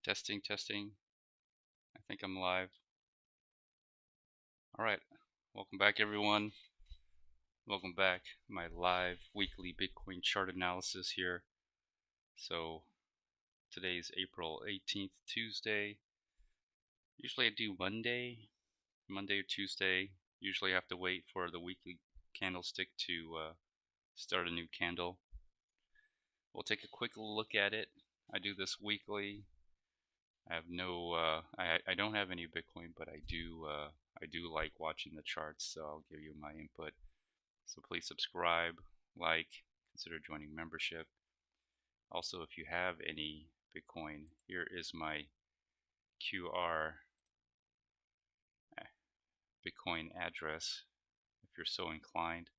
Testing, testing. I think I'm live. All right. Welcome back, everyone. Welcome back. My live weekly Bitcoin chart analysis here. So today's April 18th, Tuesday. Usually I do Monday or Tuesday. Usually I have to wait for the weekly candlestick to start a new candle. We'll take a quick look at it. I do this weekly. I have no, I don't have any Bitcoin, but I do like watching the charts, so I'll give you my input. So please subscribe, like, consider joining membership. Also, if you have any Bitcoin, here is my QR Bitcoin address. If you're so inclined,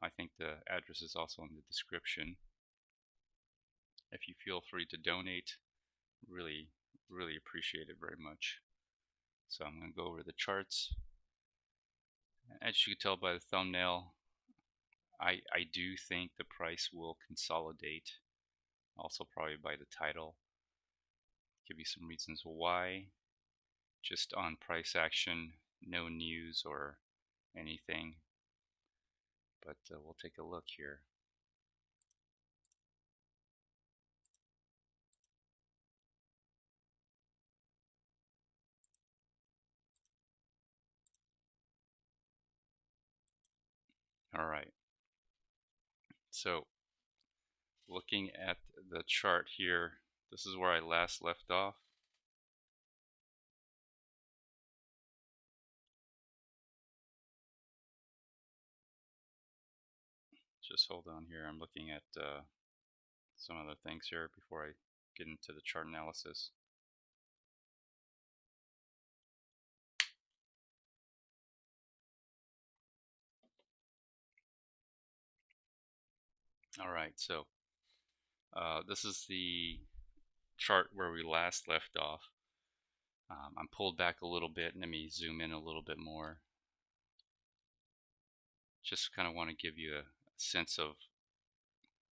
I think the address is also in the description. If you feel free to donate, really appreciate it very much. So I'm going to go over the charts. As you can tell by the thumbnail, I do think the price will consolidate. Also probably by the title. Give you some reasons why. Just on price action, no news or anything. But we'll take a look here. All right. So looking at the chart here, this is where I last left off. Just hold on here. I'm looking at some other things here before I get into the chart analysis. All right, so this is the chart where we last left off. I'm pulled back a little bit. Let me zoom in a little bit more. Just kind of want to give you a sense of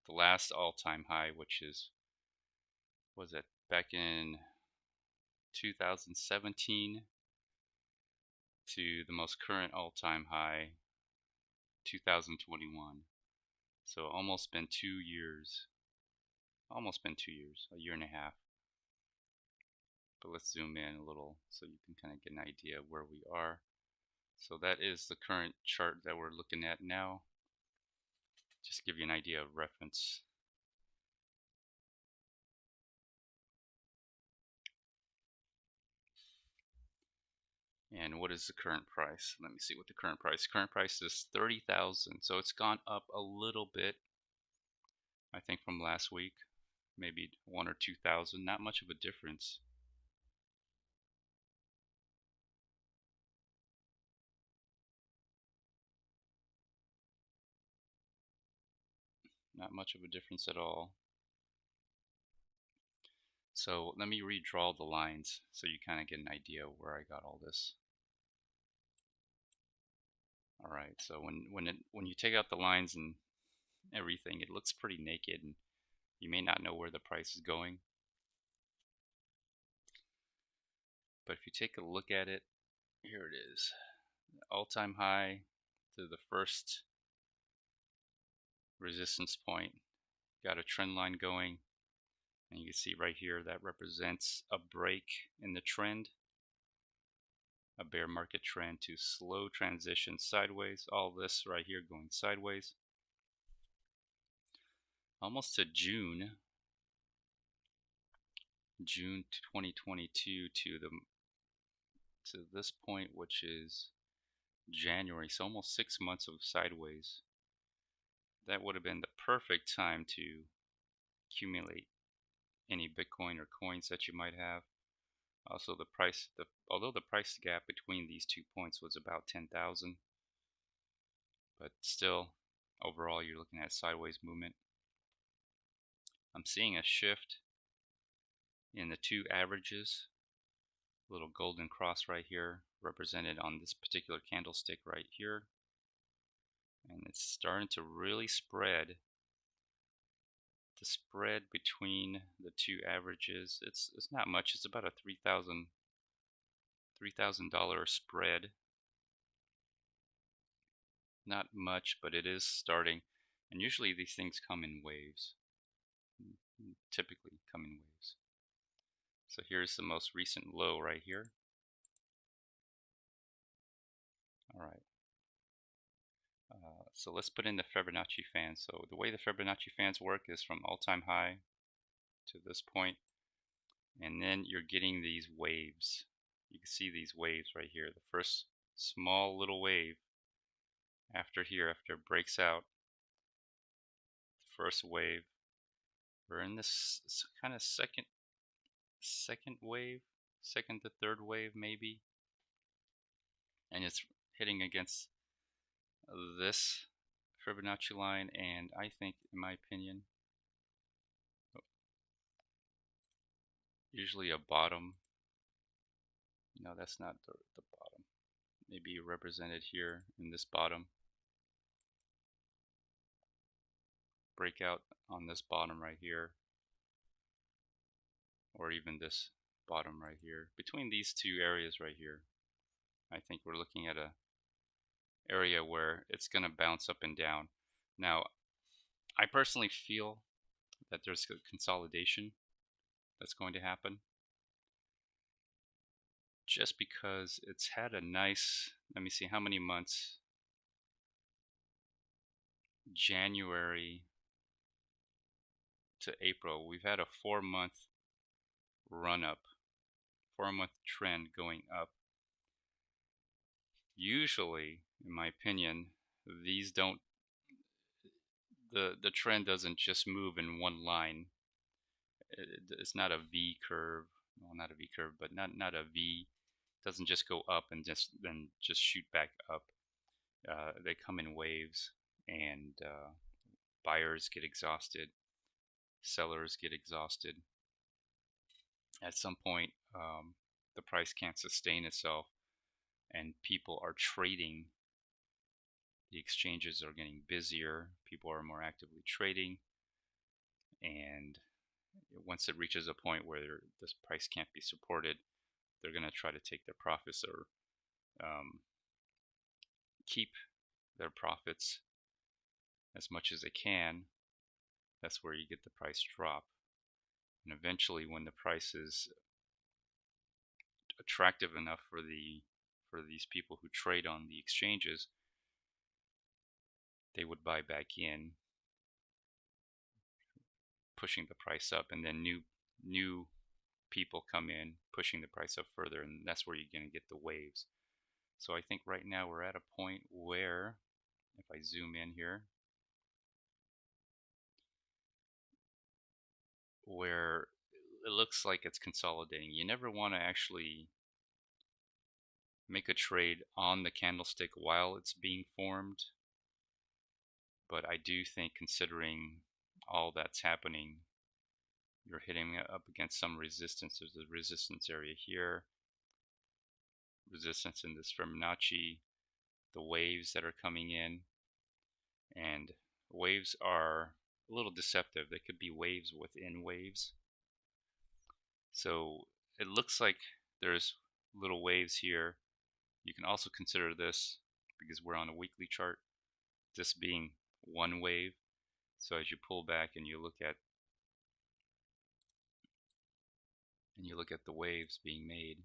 the last all-time high, which was it back in 2017, to the most current all-time high, 2021. So almost been 2 years. A year and a half. But let's zoom in a little so you can kind of get an idea of where we are. So that is the current chart that we're looking at now. Just give you an idea of reference. And what is the current price? Let me see what the current price. Current price is 30,000. So it's gone up a little bit, I think, from last week. Maybe 1 or 2,000. Not much of a difference. Not much of a difference at all. So let me redraw the lines so you kind of get an idea of where I got all this. All right, so when you take out the lines and everything, it looks pretty naked, and you may not know where the price is going. But if you take a look at it, here it is. All-time high to the first resistance point. Got a trend line going, and you can see right here that represents a break in the trend, a bear market trend to slow transition sideways. All this right here going sideways almost to June 2022 to this point, which is January. So almost 6 months of sideways. That would have been the perfect time to accumulate any Bitcoin or coins that you might have. Also, although the price gap between these 2 points was about 10,000, but still, overall, you're looking at sideways movement. I'm seeing a shift in the two averages. Little golden cross right here, represented on this particular candlestick right here, and it's starting to really spread The spread between the two averages, it's not much. It's about a $3,000 spread. Not much, but it is starting. And usually these things come in waves. Typically come in waves. So here's the most recent low right here. All right. So let's put in the Fibonacci fan. So the way the Fibonacci fans work is from all-time high to this point, and then you're getting these waves. You can see these waves right here. The first small little wave after here, after it breaks out, the first wave. We're in this kind of second wave, second to third wave maybe, and it's hitting against this Fibonacci line, and I think, in my opinion, usually a bottom. No, that's not the bottom. Maybe represented here in this bottom. Breakout on this bottom right here, or even this bottom right here. Between these two areas right here, I think we're looking at a area where it's going to bounce up and down. Now, I personally feel that there's a consolidation that's going to happen, just because it's had a nice, let me see how many months, January to April, we've had a 4-month run up, 4-month trend going up. Usually, in my opinion, these don't, the trend doesn't just move in one line. It's not a V curve, well, not a V curve, but not a V. It doesn't just go up and then just shoot back up. They come in waves, and buyers get exhausted, sellers get exhausted. At some point, the price can't sustain itself, and people are trading. The exchanges are getting busier. People are more actively trading, and once it reaches a point where this price can't be supported, they're going to try to take their profits, or keep their profits as much as they can. That's where you get the price drop. And eventually, when the price is attractive enough for these people who trade on the exchanges, they would buy back in, pushing the price up, and then new people come in, pushing the price up further, and that's where you're going to get the waves. So I think right now we're at a point where, if I zoom in here, where it looks like it's consolidating. You never want to actually make a trade on the candlestick while it's being formed, but I do think, considering all that's happening, you're hitting up against some resistance. There's a resistance area here, resistance in this Fibonacci, the waves that are coming in, and waves are a little deceptive. They could be waves within waves. So it looks like there's little waves here. You can also consider this, because we're on a weekly chart, this being one wave. So as you pull back and you look at the waves being made,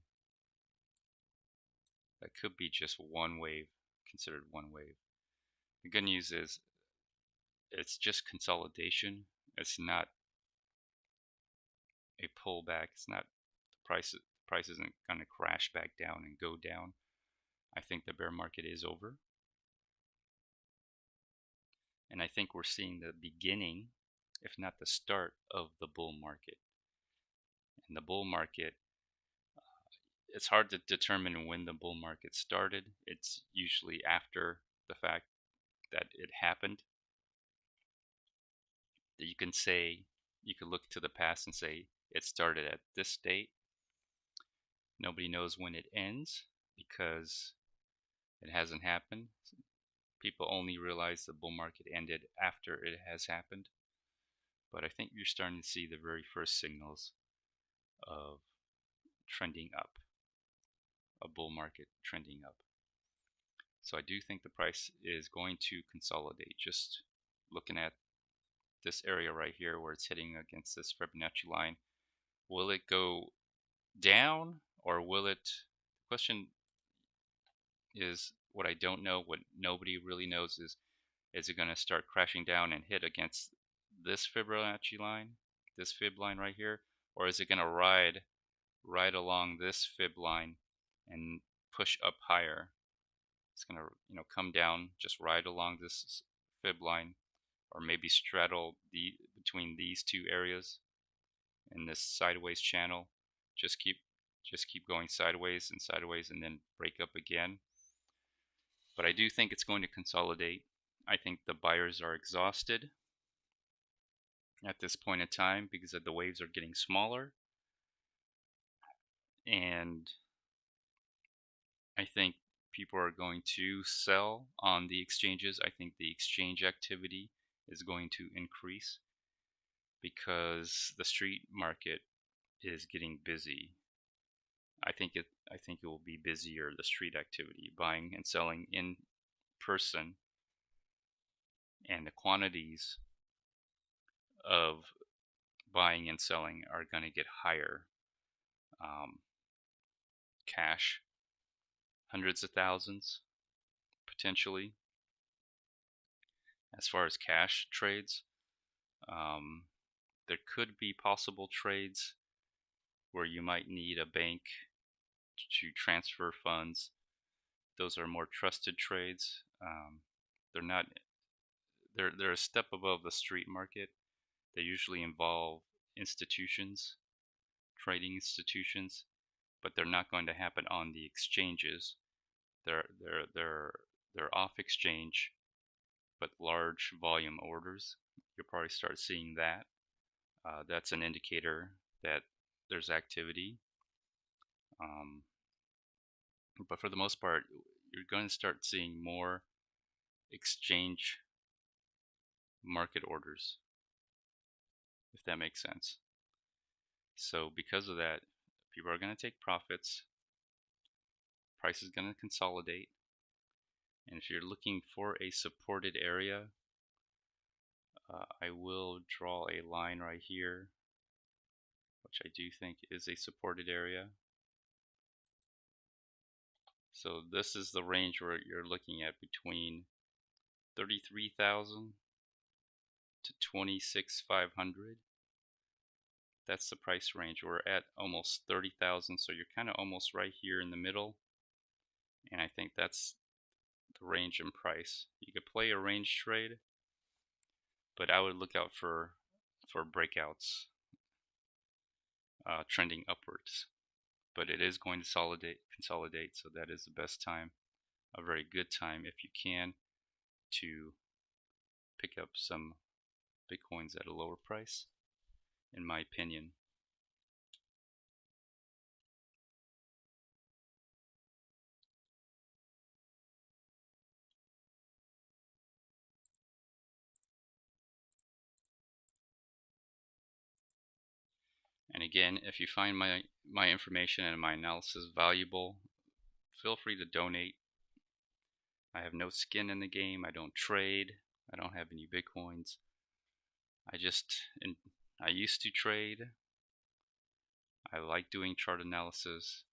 that could be just one wave, considered one wave. The good news is it's just consolidation. It's not a pullback. It's not, the price isn't going to crash back down and go down. I think the bear market is over, and I think we're seeing the beginning, if not the start, of the bull market. And the bull market, it's hard to determine when the bull market started. It's usually after the fact that it happened. That you can say, you can look to the past and say it started at this date. Nobody knows when it ends, because it hasn't happened. People only realize the bull market ended after it has happened. but I think you're starting to see the very first signals of trending up, a bull market trending up. So I do think the price is going to consolidate. Just looking at this area right here where it's hitting against this Fibonacci line, will it go down or will it? The question is, what I don't know, what nobody really knows is it going to start crashing down and hit against this Fibonacci line, this fib line right here, or is it going to ride right along this fib line and push up higher? It's going to, come down just right along this fib line, or maybe straddle between these two areas in this sideways channel. Just keep going sideways and sideways and then break up again. But I do think it's going to consolidate. I think the buyers are exhausted at this point in time because the waves are getting smaller, and I think people are going to sell on the exchanges. I think the exchange activity is going to increase because the street market is getting busy. I think it will be busier, the street activity, buying and selling in person, and the quantities of buying and selling are going to get higher. Cash, hundreds of thousands potentially. As far as cash trades, there could be possible trades where you might need a bank to transfer funds. Those are more trusted trades. They're not. They're a step above the street market. They usually involve institutions, trading institutions, but they're not going to happen on the exchanges. They're off exchange, but large volume orders. You'll probably start seeing that. That's an indicator that there's activity. But for the most part, you're going to start seeing more exchange market orders, if that makes sense. So because of that, people are going to take profits. Price is going to consolidate. And if you're looking for a supported area, I will draw a line right here, which I do think is a supported area. So this is the range where you're looking at between 33,000 to 26,500. That's the price range. We're at almost 30,000, so you're kind of almost right here in the middle. And I think that's the range in price. You could play a range trade, but I would look out for breakouts, trending upwards. But it is going to consolidate, so that is the best time, a very good time if you can, to pick up some Bitcoins at a lower price, in my opinion. And again, if you find my information and my analysis valuable, feel free to donate. I have no skin in the game. I don't trade. I don't have any Bitcoins. I used to trade. I like doing chart analysis.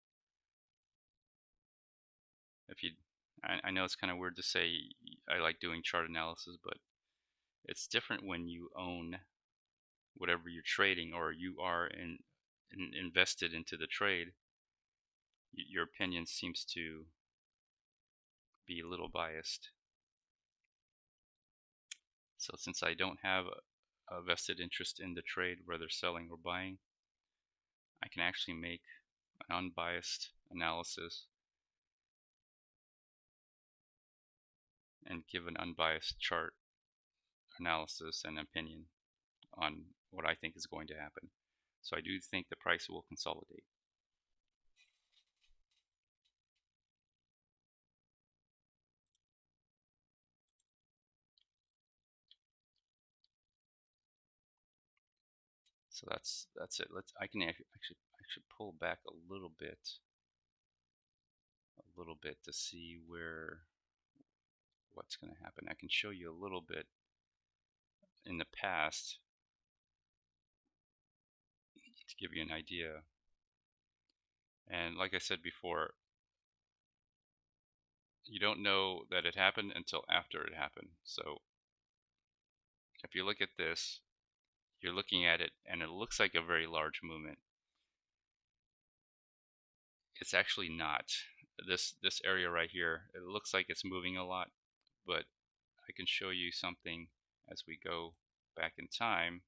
I know it's kind of weird to say I like doing chart analysis, but it's different when you own whatever you're trading, or you are invested into the trade. Your opinion seems to be a little biased. So since I don't have a vested interest in the trade, whether selling or buying, I can actually make an unbiased analysis and give an unbiased chart analysis and opinion on what I think is going to happen. So I do think the price will consolidate. So that's it. I can actually pull back a little bit to see what's going to happen. I can show you a little bit in the past to give you an idea. And like I said before, you don't know that it happened until after it happened. So if you look at this, you're looking at it and it looks like a very large movement. It's actually not. This area right here, it looks like it's moving a lot, but I can show you something as we go back in time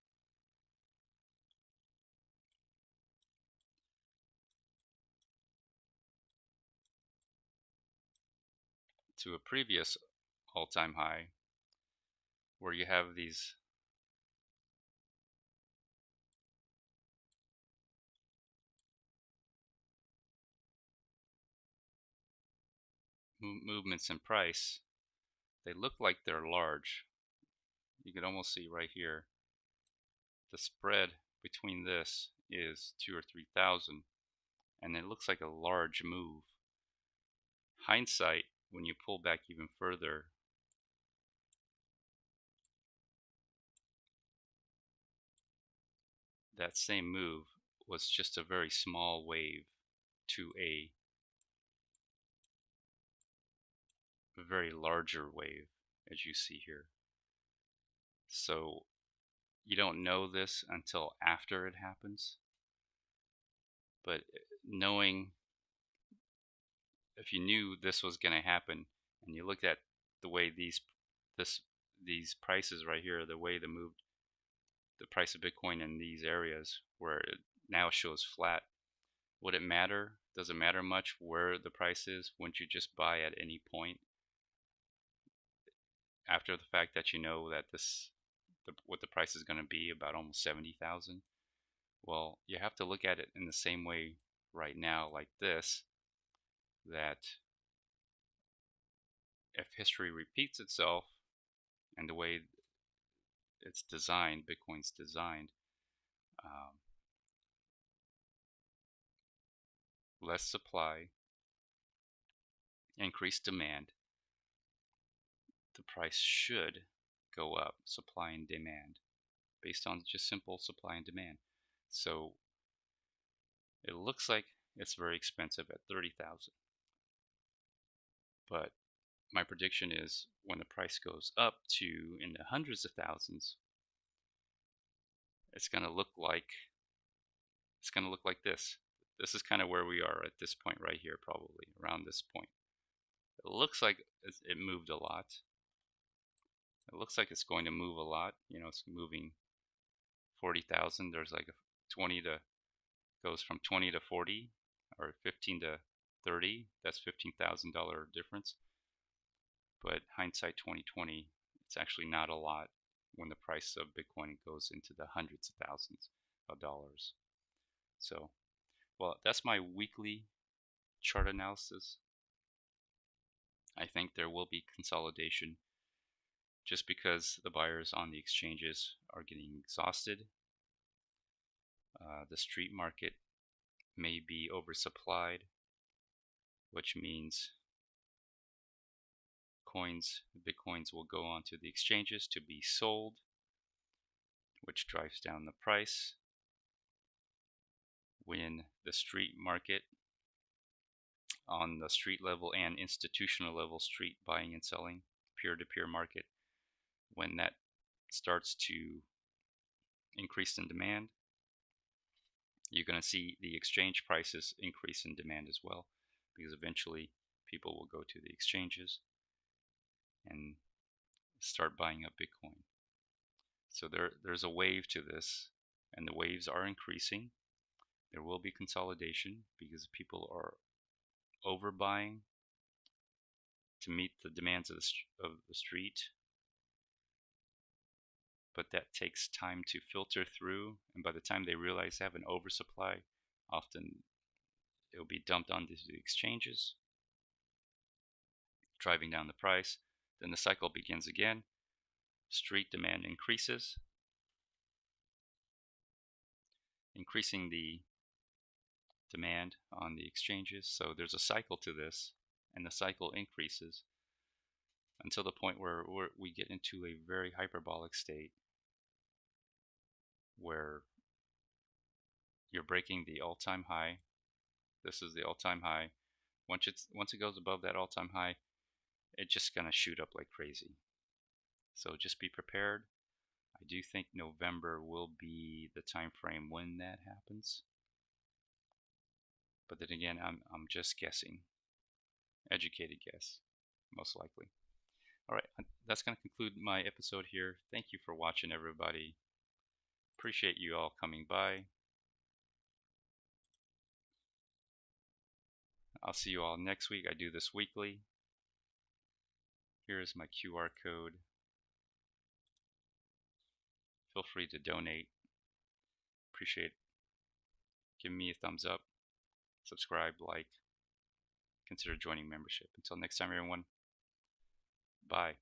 to a previous all-time high where you have these movements in price. They look like they're large. You can almost see right here the spread between this is 2 or 3,000, and it looks like a large move. Hindsight, when you pull back even further, that same move was just a very small wave to a very larger wave, as you see here. So you don't know this until after it happens, but knowing, if you knew this was going to happen and you looked at the way this these prices right here, the way they moved the price of Bitcoin in these areas where it now shows flat, would it matter? Does it matter much where the price is? Wouldn't you just buy at any point after the fact that you know that what the price is going to be, about almost 70,000? Well, you have to look at it in the same way right now, like this, that if history repeats itself and the way it's designed, Bitcoin's designed, um, less supply, increased demand, the price should go up, supply and demand, based on just simple supply and demand. So it looks like it's very expensive at 30,000, but my prediction is when the price goes up to in the hundreds of thousands, it's going to look like this. This is kind of where we are at this point right here, probably around this point. It looks like it moved a lot. It looks like it's going to move a lot. You know, it's moving 40,000. There's like a 20 to goes from 20 to 40 or 15 to 30. That's $15,000 difference. But hindsight 2020, it's actually not a lot when the price of Bitcoin goes into the hundreds of thousands of dollars. So, well, that's my weekly chart analysis. I think there will be consolidation just because the buyers on the exchanges are getting exhausted. The street market may be oversupplied, which means Bitcoins will go onto the exchanges to be sold, which drives down the price. When the street market, on the street level and institutional level, street buying and selling, peer-to-peer market, when that starts to increase in demand, you're going to see the exchange prices increase in demand as well, because eventually people will go to the exchanges and start buying up Bitcoin. So there's a wave to this, and the waves are increasing. There will be consolidation because people are overbuying to meet the demands of the street, but that takes time to filter through, and by the time they realize they have an oversupply, often it'll be dumped onto the exchanges, driving down the price. Then the cycle begins again. Street demand increases. increasing the demand on the exchanges. So there's a cycle to this, and the cycle increases until the point where we get into a very hyperbolic state where you're breaking the all-time high. This is the all-time high. Once it goes above that all-time high, it's just gonna shoot up like crazy. So just be prepared. I do think November will be the time frame when that happens. But then again, I'm just guessing. Educated guess, most likely. All right, that's going to conclude my episode here. Thank you for watching, everybody. Appreciate you all coming by. I'll see you all next week. I do this weekly. Here is my QR code. Feel free to donate. Appreciate giving me a thumbs up, subscribe, like, consider joining membership. Until next time, everyone. Bye.